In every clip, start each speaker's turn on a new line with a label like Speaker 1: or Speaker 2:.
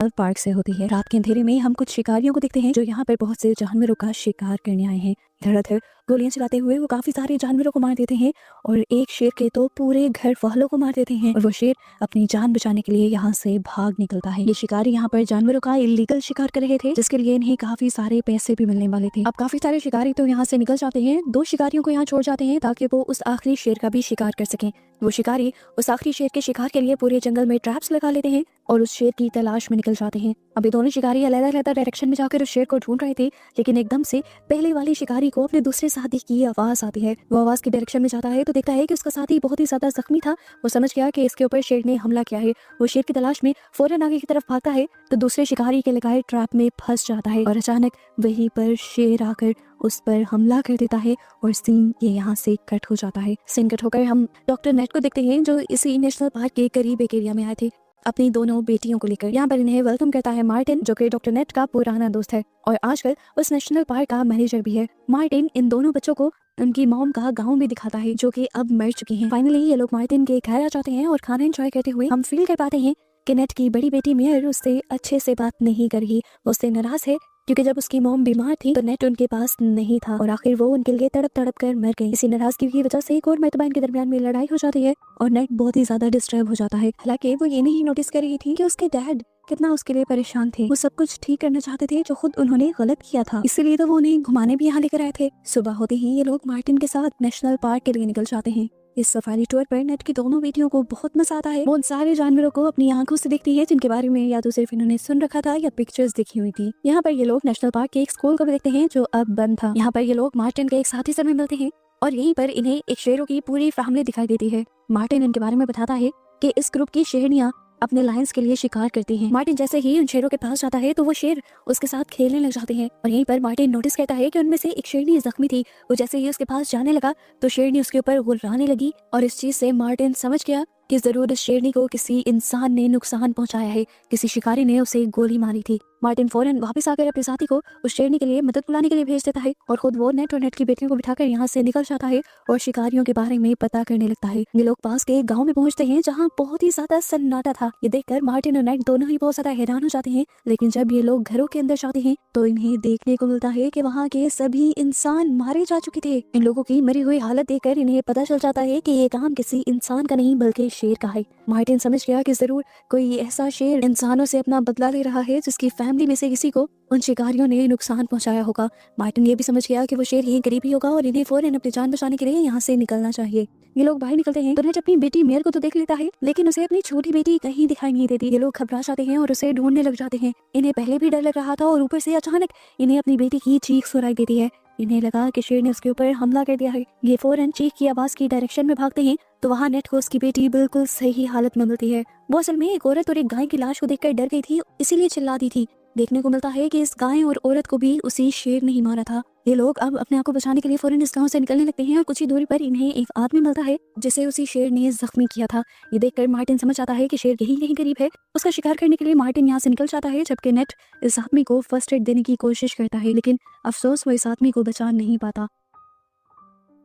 Speaker 1: Park से होती है। रात के अंधेरे में हम कुछ शिकारियों को देखते हैं जो यहाँ पर बहुत से जानवरों का शिकार करने आए हैं। धड़ाधड़ गोलियां चलाते हुए वो काफी सारे जानवरों को मार देते हैं और एक शेर के तो पूरे घर वालों को मार देते हैं और वो शेर अपनी जान बचाने के लिए यहाँ से भाग निकलता है। ये शिकारी यहाँ पर जानवरों का इलीगल शिकार कर रहे थे जिसके लिए इन्हें काफी सारे पैसे भी मिलने वाले थे। अब काफी सारे शिकारी तो यहाँ से निकल जाते हैं। 2 शिकारियों को यहाँ छोड़ जाते हैं ताकि वो उस आखिरी शेर का भी शिकार कर सकें। वो शिकारी उस आखिरी शेर के शिकार के लिए पूरे जंगल में ट्रैप्स लगा लेते हैं और उस शेर की तलाश में निकल जाते हैं। अभी दोनों शिकारी अलग-अलग डायरेक्शन में जाकर उस शेर को ढूंढ रहे थे, लेकिन एकदम से पहले वाले शिकारी को अपने दूसरे साथी की आवाज आती है। वो आवाज की डायरेक्शन में जाता है तो देखता है कि उसका साथी बहुत ही ज्यादा जख्मी था। वो समझ गया कि इसके ऊपर शेर ने हमला किया है। वो शेर की तलाश में फौरन आगे की तरफ भागता है तो दूसरे शिकारी के लगाए ट्रैप में फंस जाता है और अचानक वहीं पर शेर आकर उस पर हमला कर देता है और सीन ये यहाँ से कट हो जाता है। सीन कट होकर हम डॉक्टर नेट को देखते हैं जो इसी नेशनल पार्क के करीब एक एरिया में आए थे अपनी दोनों बेटियों को लेकर। यहाँ पर इन्हें वेलकम करता है मार्टिन जो कि डॉक्टर नेट का पुराना दोस्त है और आजकल उस नेशनल पार्क का मैनेजर भी है। मार्टिन इन दोनों बच्चों को उनकी मॉम का गांव भी दिखाता है जो कि अब मर चुकी हैं। फाइनली ये लोग मार्टिन के घर आ जाते हैं और खाना एंजॉय करते हुए हम फील कर पाते हैं कि नेट की बड़ी बेटी मेयर उससे अच्छे से बात नहीं कर रही। वो उससे नाराज है क्योंकि जब उसकी मॉम बीमार थी तो नेट उनके पास नहीं था और आखिर वो उनके लिए तड़प तड़प कर मर गई। इसी नाराजगी की वजह से एक और मर्तबा इनके दरमियान में लड़ाई हो जाती है और नेट बहुत ही ज्यादा डिस्टर्ब हो जाता है। हालांकि वो ये नहीं नोटिस कर रही थी कि उसके डैड कितना उसके लिए परेशान थे। वो सब कुछ ठीक करना चाहते थे जो खुद उन्होंने गलत किया था, इसीलिए तो वो उन्हें घुमाने भी यहाँ लेकर आए थे। सुबह होते ही ये लोग मार्टिन के साथ नेशनल पार्क के लिए निकल जाते हैं। इस सफारी टूर पर नेट की दोनों बेटियों को बहुत मजा आता है। वो उन सारे जानवरों को अपनी आंखों से देखती है जिनके बारे में या तो सिर्फ इन्होंने सुन रखा था या पिक्चर्स देखी हुई थी। यहाँ पर ये लोग नेशनल पार्क के एक स्कूल को भी देखते हैं जो अब बंद था। यहाँ पर ये लोग मार्टिन के एक साथी से मिलते हैं और यहीं पर इन्हें एक शेरों की पूरी फैमिली दिखाई देती है। मार्टिन इनके बारे में बताता है कि इस ग्रुप की शेरनियां अपने लायंस के लिए शिकार करती हैं। मार्टिन जैसे ही उन शेरों के पास जाता है तो वो शेर उसके साथ खेलने लग जाते हैं और यहीं पर मार्टिन नोटिस करता है कि उनमें से एक शेरनी जख्मी थी। वो जैसे ही उसके पास जाने लगा तो शेरनी उसके ऊपर गुर्राने लगी और इस चीज से मार्टिन समझ गया कि जरूर इस शेरनी को किसी इंसान ने नुकसान पहुंचाया है, किसी शिकारी ने उसे गोली मारी थी। मार्टिन फौरन वापस आकर अपने साथी को उस शेरनी के लिए मदद बुलाने के लिए भेज देता है और खुद वो नेट और नेट की बेटियों को बिठाकर यहाँ से निकल जाता है और शिकारियों के बारे में पता करने लगता है। ये लोग पास के गांव में पहुंचते हैं जहाँ बहुत ही ज्यादा सन्नाटा था। ये देखकर मार्टिन और नेट दोनों ही बहुत ज्यादा हैरान हो जाते हैं, लेकिन जब ये लोग घरों के अंदर जाते हैं तो इन्हें देखने को मिलता है कि वहाँ के सभी इंसान मारे जा चुके थे। इन लोगों की मरी हुई हालत देखकर इन्हें पता चल जाता है कि ये काम किसी इंसान का नहीं बल्कि शेर का है। मार्टिन समझ गया कि जरूर कोई ऐसा शेर इंसानों से अपना बदला ले रहा है जिसकी फैमिली में से किसी को उन शिकारियों ने नुकसान पहुंचाया होगा। मार्टिन ये भी समझ गया कि वो शेर यहीं करीब ही होगा और इन्हें फौरन अपनी जान बचाने के लिए यहाँ से निकलना चाहिए। ये लोग बाहर निकलते हैं तो नेट अपनी बेटी मेयर को तो देख लेता है लेकिन उसे अपनी छोटी बेटी कहीं दिखाई नहीं देती। ये लोग घबरा जाते हैं और उसे ढूंढने लग जाते हैं। इन्हें पहले भी डर लग रहा था और ऊपर से अचानक इन्हें अपनी बेटी की चीख सुनाई देती है। इन्हें लगा कि शेर ने उसके ऊपर हमला कर दिया है। ये फौरन चीख की आवाज की डायरेक्शन में भागते हैं तो वहाँ नेट को उसकी बेटी बिल्कुल सही हालत में मिलती है। वो असल में एक औरत और एक गाय की लाश को देखकर डर गई थी, इसीलिए चिल्लाती थी। देखने को मिलता है कि इस गाय और औरत को भी उसी शेर ने ही मारा था। ये लोग अब अपने आप को बचाने के लिए फौरन इस गांव से निकलने लगते हैं और कुछ ही दूरी पर इन्हें एक आदमी मिलता है जिसे उसी शेर ने जख्मी किया था। ये देखकर मार्टिन समझ आता है कि शेर यही कहीं करीब है। उसका शिकार करने के लिए मार्टिन यहाँ से निकल जाता है जबकि नेट इस आदमी को फर्स्ट एड देने की कोशिश करता है, लेकिन अफसोस वो इस आदमी को बचा नहीं पाता।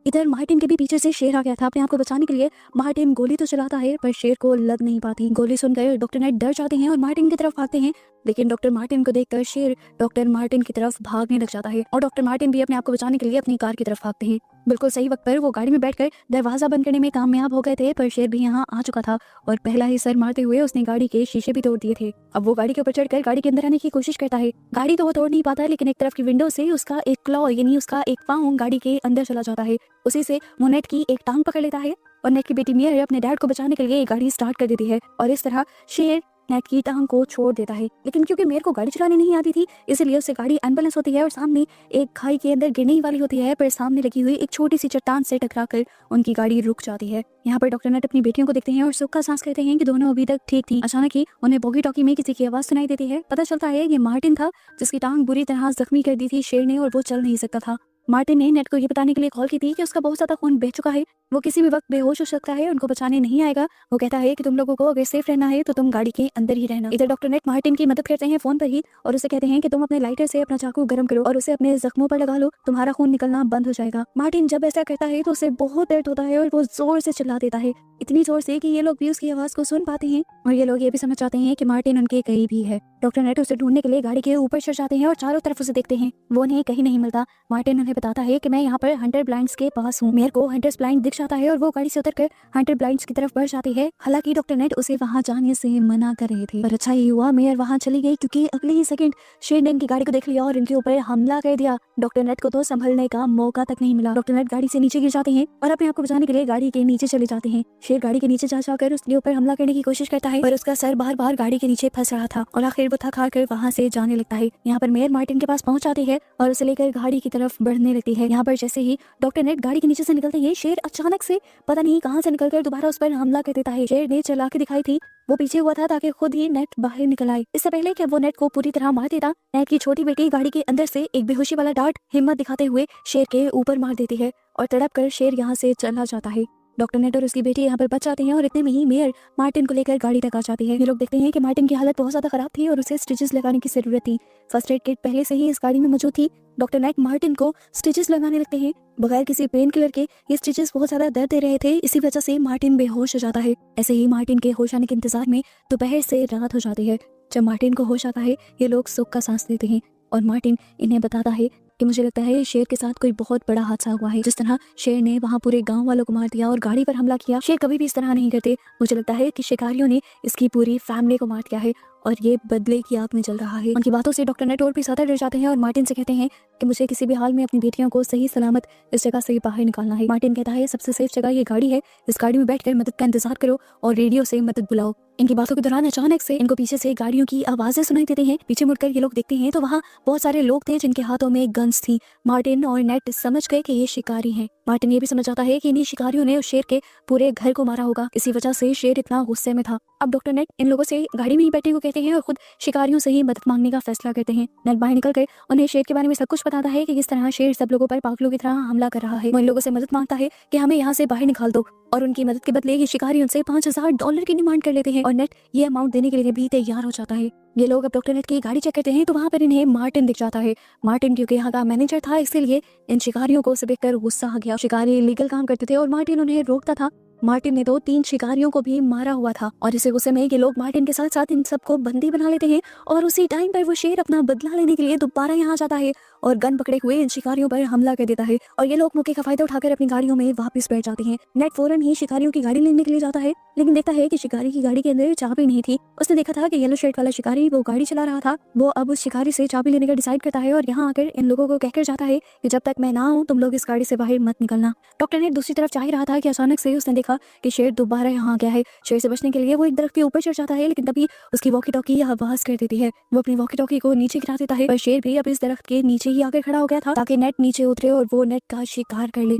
Speaker 1: इधर मार्टिन के भी पीछे से शेर आ गया था। अपने आप को बचाने के लिए मार्टिन गोली तो चलाता है पर शेर को लग नहीं पाती। गोली सुनकर डॉक्टर नेट डर जाते हैं और मार्टिन की तरफ भागते हैं, लेकिन डॉक्टर मार्टिन को देखकर शेर डॉक्टर मार्टिन की तरफ भागने लग जाता है और डॉक्टर मार्टिन भी अपने आप को बचाने के लिए अपनी कार की तरफ भागते हैं। बिल्कुल सही वक्त पर वो गाड़ी में बैठकर दरवाजा बंद करने में कामयाब हो गए थे पर शेर भी यहाँ आ चुका था और पहला ही सर मारते हुए उसने गाड़ी के शीशे भी तोड़ दिए थे। अब वो गाड़ी के ऊपर चढ़कर गाड़ी के अंदर आने की कोशिश करता है। गाड़ी तो वो तोड़ नहीं पाता लेकिन एक तरफ की विंडो से उसका एक क्लॉ यानी उसका एक पाँव गाड़ी के अंदर चला जाता है। उसी से वो नेट की एक टांग पकड़ लेता है और नेट की बेटी मेयर अपने डैड को बचाने के लिए गाड़ी स्टार्ट कर देती है और इस तरह शेर नेट की टांग को छोड़ देता है। लेकिन क्योंकि मेयर को गाड़ी चलानी नहीं आती थी इसलिए उससे गाड़ी अनबैलेंस होती है और सामने एक खाई के अंदर गिरने वाली होती है, पर सामने लगी हुई एक छोटी सी चट्टान से टकराकर उनकी गाड़ी रुक जाती है। यहाँ पर डॉक्टर नेट अपनी बेटियों को देखते हैं और सुख का सांस कहते हैं कि दोनों अभी तक ठीक थी। अचानक ही उन्हें बोगी टॉकी में किसी की आवाज सुनाई देती है। पता चलता है ये मार्टिन था जिसकी टांग बुरी तरह जख्मी कर दी थी शेर ने और वो चल नहीं सकता था। मार्टिन ने नेट को ये बताने के लिए कॉल की थी कि उसका बहुत ज्यादा खून बह चुका है, वो किसी भी वक्त बेहोश हो सकता है, उनको बचाने नहीं आएगा। वो कहता है कि तुम लोगों को अगर सेफ रहना है तो तुम गाड़ी के अंदर ही रहना। इधर डॉक्टर नेट मार्टिन की मदद करते हैं फोन पर ही और उसे कहते हैं कि तुम अपने लाइटर से अपना चाकू गर्म करो और उसे अपने जख्मों पर लगा लो, तुम्हारा खून निकलना बंद हो जाएगा। मार्टिन जब ऐसा करता है तो उसे बहुत दर्द होता है और वो जोर से चिल्ला देता है, इतनी जोर से कि ये लोग भी उसकी आवाज को सुन पाते हैं और ये लोग ये भी समझ जाते हैं कि मार्टिन उनके करीब ही है। डॉक्टर नेट उसे ढूंढने के लिए गाड़ी के ऊपर चढ़ जाते हैं और चारों तरफ उसे देखते हैं, वो उन्हें कहीं नहीं मिलता। मार्टिन उन्हें बताता है कि मैं यहाँ पर हंटर ब्लाइंड्स के पास हूँ। मेयर को हंटर्स ब्लाइंड दिख जाता है और वो गाड़ी से उतरकर हंटर ब्लाइंड्स की तरफ बढ़ जाती है। हालांकि डॉक्टर नेट उसे वहाँ जाने से मना कर रहे थे, पर अच्छा ही हुआ मेयर वहाँ चली गई, क्योंकि अगले ही सेकंड शेर ने इनकी गाड़ी को देख लिया और इनके ऊपर हमला कर दिया। डॉक्टर नेट को तो संभलने का मौका तक नहीं मिला। डॉक्टर नेट गाड़ी से नीचे गिर जाते हैं और अपने आप को बचाने के लिए गाड़ी के नीचे चले जाते हैं। शेर गाड़ी के नीचे जा जाकर उसके ऊपर हमला करने की कोशिश करता है, पर उसका सर बार बार गाड़ी के नीचे फंस रहा था और आखिर वो थक हार कर वहाँ से जाने लगता है। यहाँ पर मेयर मार्टिन के पास पहुंच जाती है और उसे लेकर गाड़ी की तरफ बढ़ने लगती है। यहाँ पर जैसे ही डॉक्टर नेट गाड़ी के नीचे से निकलते हैं, शेर अचानक से पता नहीं कहाँ से निकलकर दोबारा उस पर हमला कर देता है। शेर ने चला के दिखाई थी, वो पीछे हुआ था ताकि खुद ही नेट बाहर निकल आए। इससे पहले कि वो नेट को पूरी तरह मार देता, नेट की छोटी बेटी गाड़ी के अंदर से एक बेहोशी वाला डार्ट हिम्मत दिखाते हुए शेर के ऊपर मार देती है और तड़प कर शेर यहाँ से चला जाता है। डॉक्टर नेट और उसकी बेटी यहाँ पर बच जाते हैं और इतने में ही मेयर मार्टिन को लेकर गाड़ी तक आ जाती है। ये लोग देखते हैं कि मार्टिन की हालत बहुत ज्यादा खराब थी और उसे स्टिचेस लगाने की जरूरत थी। फर्स्ट एड किट पहले से ही इस गाड़ी में मौजूद थी। डॉक्टर नेट मार्टिन को स्टिचेस लगाने लगते हैं बगैर किसी पेन किलर के। ये स्टिचेस बहुत ज्यादा दर्द दे रहे थे, इसी वजह से मार्टिन बेहोश हो जाता है। ऐसे ही मार्टिन के होश आने के इंतजार में दोपहर से रात हो जाती है। जब मार्टिन को होश आता है, ये लोग सुख का सांस लेते हैं और मार्टिन इन्हें बताता है कि मुझे लगता है शेर के साथ कोई बहुत बड़ा हादसा हुआ है। जिस तरह शेर ने वहाँ पूरे गांव वालों को मार दिया और गाड़ी पर हमला किया, शेर कभी भी इस तरह नहीं करते। मुझे लगता है कि शिकारियों ने इसकी पूरी फैमिली को मार दिया है और ये बदले की आग में जल रहा है। उनकी बातों से डॉक्टर नेट और भी ज्यादा डर जाते हैं और मार्टिन से कहते हैं कि मुझे किसी भी हाल में अपनी बेटियों को सही सलामत इस जगह से बाहर निकालना है। मार्टिन कहता है सबसे सेफ जगह ये गाड़ी है, इस गाड़ी में बैठकर मदद का इंतजार करो और रेडियो से मदद बुलाओ। इनकी बातों के दौरान अचानक से इनको पीछे से गाड़ियों की आवाजें सुनाई देती हैं। पीछे मुड़कर ये लोग देखते हैं तो वहाँ बहुत सारे लोग थे जिनके हाथों में गन्स थी। मार्टिन और नेट समझ गए कि ये शिकारी हैं। मार्टिन ये भी समझ जाता है कि इन्हीं शिकारियों ने उस शेर के पूरे घर को मारा होगा, इसी वजह से शेर इतना गुस्से में था। अब डॉक्टर नेट इन लोगों से गाड़ी में ही बैठने को कहते हैं और खुद शिकारियों से ही मदद मांगने का फैसला करते हैं। नेट बाहर निकल कर उन्हें शेर के बारे में सब कुछ बताता है कि किस तरह शेर सब लोगों पर पागलों की तरह हमला कर रहा है। वो इन लोगों से मदद मांगता है कि हमें यहाँ से बाहर निकाल दो और उनकी मदद के बदले ये शिकारी उनसे $5000 की डिमांड कर लेते हैं और नेट ये अमाउंट देने के लिए भी तैयार हो जाता है। ये लोग अब डॉक्टर नेट की गाड़ी चेक करते हैं तो वहाँ पर इन्हें मार्टिन दिख जाता है। मार्टिन क्योंकि यहाँ का मैनेजर था, इसलिए इन शिकारियों को उसे देखकर गुस्सा आ गया। शिकारी लीगल काम करते थे और मार्टिन उन्हें रोकता था। मार्टिन ने तो 3 शिकारियों को भी मारा हुआ था और इसे गुस्से में ये लोग मार्टिन के साथ साथ इन सबको बंदी बना लेते हैं और उसी टाइम पर वो शेर अपना बदला लेने के लिए दोबारा यहाँ जाता है और गन पकड़े हुए इन शिकारियों पर हमला कर देता है और ये लोग मौके का फायदा उठाकर अपनी गाड़ियों में वापस बैठ जाते हैं। नेट फौरन ही शिकारियों की गाड़ी लेने के लिए जाता है, लेकिन देखता है कि शिकारी की गाड़ी के अंदर चाबी नहीं थी। उसने देखा था कि येलो शर्ट वाला शिकारी वो गाड़ी चला रहा था। वो अब उस शिकारी से चाबी लेने का डिसाइड करता है और यहाँ आकर इन लोगों को कहकर जाता है कि जब तक मैं ना आऊँ तुम लोग इस गाड़ी से बाहर मत निकलना। डॉक्टर नेट दूसरी तरफ जा ही रहा था कि अचानक से उसने देखा कि शेर दोबारा यहाँ आ गया है। शेर से बचने के लिए वो एक दरख्त के ऊपर चढ़ जाता है, लेकिन तभी उसकी वॉकी टॉकी आवाज कर देती है। वो अपनी वॉकी टॉकी को नीचे गिरा देता है, पर शेर भी अब इस दरख्त के नीचे ही आकर खड़ा हो गया था ताकि नेट नीचे उतरे और वो नेट का शिकार कर ले।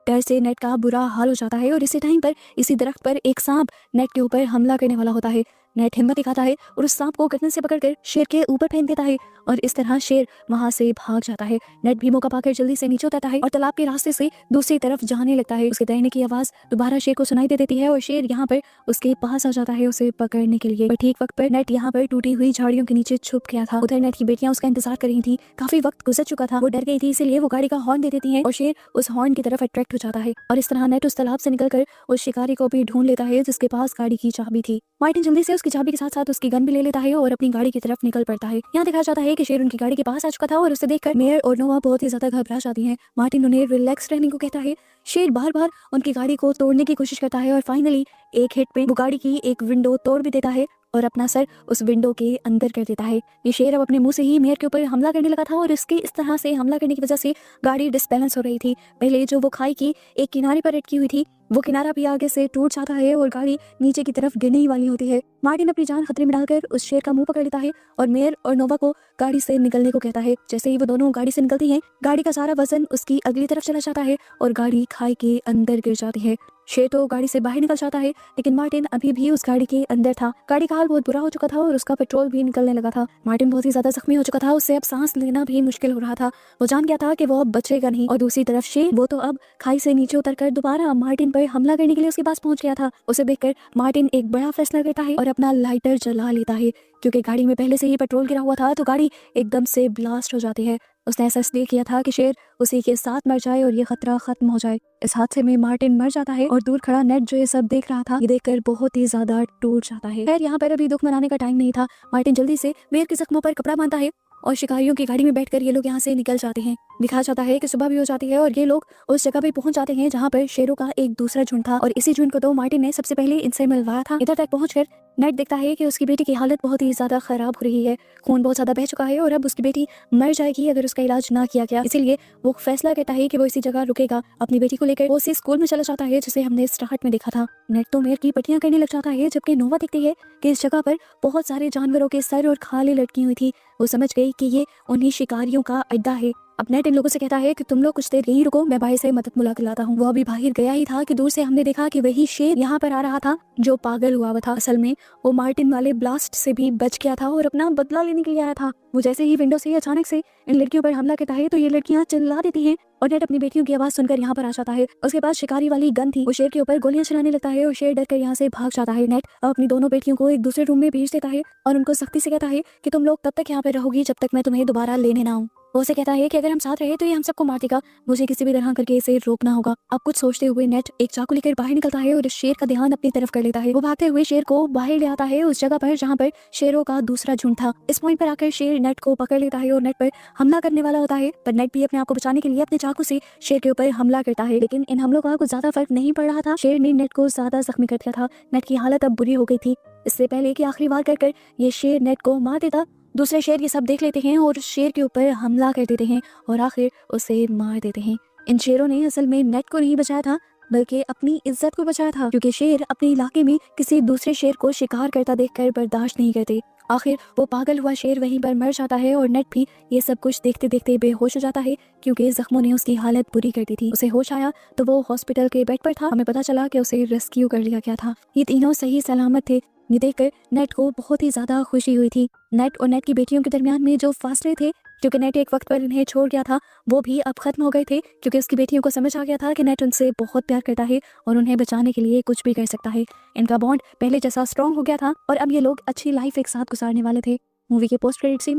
Speaker 1: डर से नेट का बुरा हाल हो जाता है और इसी टाइम पर इसी दरख्त पर एक सांप नेट के ऊपर हमला करने वाला होता है। नेट हिम्मत दिखाता है और उस सांप को गर्दन से पकड़कर शेर के ऊपर फेंक देता है और इस तरह शेर वहां से भाग जाता है। नेट भी मौका पाकर जल्दी से नीचे उतरता है और तालाब के रास्ते से दूसरी तरफ जाने लगता है। उसके तैरने की आवाज दोबारा शेर को सुनाई दे देती है और शेर यहाँ पर उसके पास आ जाता है उसे पकड़ने के लिए। पर ठीक वक्त पर नेट यहाँ पर टूटी हुई झाड़ियों के नीचे छुप गया था। उधर नेट की बेटियां उसका इंतजार कर रही थी। काफी वक्त गुजर चुका था, वो डर गई थी, इसीलिए वो गाड़ी का हॉर्न दे देती है और शेर उस हॉर्न की तरफ अट्रैक्ट हो जाता है और इस तरह नेट उस तालाब से निकलकर उस शिकारी को भी ढूंढ लेता है जिसके पास गाड़ी की चाबी थी। मार्टिन जल्दी से उसकी चाबी के साथ साथ उसकी गन भी ले लेता है और अपनी गाड़ी की तरफ निकल पड़ता है। यहाँ दिखाया जाता है कि शेर उनकी गाड़ी के पास आ चुका था और उसे देखकर मेयर और नोवा बहुत ही ज्यादा घबरा जाती हैं। मार्टिन उन्हें रिलैक्स रहने को कहता है। शेर बार बार उनकी गाड़ी को तोड़ने की कोशिश करता है और फाइनली एक हिट पे वो गाड़ी की एक विंडो तोड़ भी देता है और अपना सर उस विंडो के अंदर कर देता है। ये शेर अब अपने मुंह से ही मेयर के ऊपर हमला करने लगा था और इसके इस तरह से हमला करने की वजह से गाड़ी डिसबैलेंस हो रही थी। पहले जो वो खाई की एक किनारे पर अटकी हुई थी, वो किनारा भी आगे से टूट जाता है और गाड़ी नीचे की तरफ गिरने ही वाली होती है। मार्टिन अपनी जान खतरे में डालकर उस शेर का मुंह पकड़ लेता है और मेयर और नोवा को गाड़ी से निकलने को कहता है। जैसे ही वो दोनों गाड़ी से निकलती हैं, गाड़ी का सारा वजन उसकी अगली तरफ चला जाता है और गाड़ी खाई के अंदर गिर जाती है। शेर तो गाड़ी से बाहर निकल जाता है, लेकिन मार्टिन अभी भी उस गाड़ी के अंदर था। गाड़ी का हाल बहुत बुरा हो चुका था और उसका पेट्रोल भी निकलने लगा था। मार्टिन बहुत ही ज्यादा जख्मी हो चुका था, उससे अब सांस लेना भी मुश्किल हो रहा था। वो जान गया था कि वो अब बचेगा नहीं। और दूसरी तरफ शेर, वो तो अब खाई से नीचे उतरकर दोबारा मार्टिन पर हमला करने के लिए उसके पास पहुंच गया था। उसे देखकर मार्टिन एक बड़ा फैसला लेता है और अपना लाइटर जला लेता है। क्योंकि गाड़ी में पहले से ही पेट्रोल गिरा हुआ था, तो गाड़ी एकदम से ब्लास्ट हो जाती है। उसने ऐसा इसलिए किया था कि शेर उसी के साथ मर जाए और ये खतरा खत्म हो जाए। इस हादसे में मार्टिन मर जाता है और दूर खड़ा नेट जो ये सब देख रहा था, ये देखकर बहुत ही ज्यादा टूट जाता है। खैर, यहाँ पर अभी दुख मनाने का टाइम नहीं था। मार्टिन जल्दी से मेयर के जख्मों पर कपड़ा बांधता है और शिकारियों की गाड़ी में बैठकर ये लोग यहाँ से निकल जाते हैं। दिखाया जाता है कि सुबह भी हो जाती है और ये लोग उस जगह पे पहुंच जाते हैं जहाँ पर शेरों का एक दूसरा झुंड था और इसी झुंड को तो मार्टिन ने सबसे पहले इनसे मिलवाया था। इधर तक पहुंचकर नेट देखता है कि उसकी बेटी की हालत बहुत ही ज्यादा खराब हो रही है। खून बहुत ज्यादा बह चुका है और अब उसकी बेटी मर जाएगी अगर उसका इलाज ना किया गया। इसीलिए वो फैसला करता है कि वो इसी जगह रुकेगा। अपनी बेटी को लेकर वो उसी स्कूल में चला जाता है जिसे हमने स्टार्ट में देखा था। नेट तो मेयर की पट्टियां करने लग जाता है, जबकि नोवा देखती है कि इस जगह पर बहुत सारे जानवरों के सर और खाले लटकी हुई थी। वो समझ गई कि ये उन्हीं शिकारियों का अड्डा है। अब नेट इन लोगों से कहता है कि तुम लोग कुछ देर यहीं रुको, मैं भाई से मदद बुला के लाता हूँ। वो अभी बाहर गया ही था कि दूर से हमने देखा कि वही शेर यहाँ पर आ रहा था जो पागल हुआ था। असल में वो मार्टिन वाले ब्लास्ट से भी बच गया था और अपना बदला लेने के लिए आया था। वो जैसे ही विंडो से अचानक से इन लड़कियों पर हमला करता है तो ये लड़कियां चिल्ला देती हैं और नेट अपनी बेटियों की आवाज सुनकर यहाँ पर आ जाता है। उसके पास शिकारी वाली गन थी। वो शेर के ऊपर गोलियां चलाने लगता है और शेर डर कर यहाँ से भाग जाता है। नेट अपनी दोनों बेटियों को एक दूसरे रूम में भेज देता है और उनको सख्ती से कहता है कि तुम लोग तब तक यहाँ पर रहोगी जब तक मैं तुम्हें दोबारा लेने ना आऊँ। वो उसे कहता है कि अगर हम साथ रहे तो ये हम सबको मार देगा, मुझे किसी भी तरह करके इसे रोकना होगा। अब कुछ सोचते हुए नेट एक चाकू लेकर बाहर निकलता है और शेर का ध्यान अपनी तरफ कर लेता है। वो भागते हुए शेर को बाहर ले आता है उस जगह पर जहाँ पर शेरों का दूसरा झुंड था। इस पॉइंट पर आकर शेर नेट को पकड़ लेता है और नेट पर हमला करने वाला होता है, पर नेट भी अपने आप को बचाने के लिए अपने चाकू से शेर के ऊपर हमला करता है। लेकिन इन हमलों का कुछ ज्यादा फर्क नहीं पड़ रहा था। शेर ने नेट को ज्यादा जख्मी कर दिया था। नेट की हालत अब बुरी हो गई थी। इससे पहले कि आखिरी वार कर ये शेर नेट को मार देता, दूसरे शेर ये सब देख लेते हैं और शेर के ऊपर हमला कर देते हैं और आखिर उसे मार देते हैं। इन शेरों ने असल में नेट को नहीं बचाया था, बल्कि अपनी इज्जत को बचाया था, क्योंकि शेर अपने इलाके में किसी दूसरे शेर को शिकार करता देखकर बर्दाश्त नहीं करते। आखिर वो पागल हुआ शेर वहीं पर मर जाता है और नेट भी ये सब कुछ देखते देखते बेहोश हो जाता है, क्योंकि जख्मों ने उसकी हालत बुरी कर दी थी। उसे होश आया तो वो हॉस्पिटल के बेड पर था। हमें पता चला कि उसे रेस्क्यू कर लिया गया था। ये तीनों सही सलामत थे। ये देखकर नेट को बहुत ही ज्यादा खुशी हुई थी। नेट और नेट की बेटियों के दरमियान में जो फासले थे, क्योंकि नेट एक वक्त पर इन्हें छोड़ गया था, वो भी अब खत्म हो गए थे, क्योंकि उसकी बेटियों को समझ आ गया था कि नेट उनसे बहुत प्यार करता है और उन्हें बचाने के लिए कुछ भी कर सकता है। इनका बॉन्ड पहले जैसा स्ट्रॉन्ग हो गया था और अब ये लोग अच्छी लाइफ एक साथ गुजारने वाले थे। मूवी के पोस्ट क्रेडिट सीन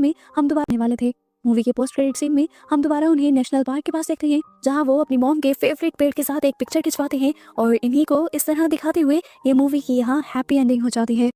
Speaker 1: में हम दोबारा उन्हें नेशनल पार्क के पास देखते हैं, जहां वो अपनी मॉम के फेवरेट पेड़ के साथ एक पिक्चर खिंचवाते हैं और इन्हीं को इस तरह दिखाते हुए ये मूवी की यहाँ हैप्पी एंडिंग हो जाती है।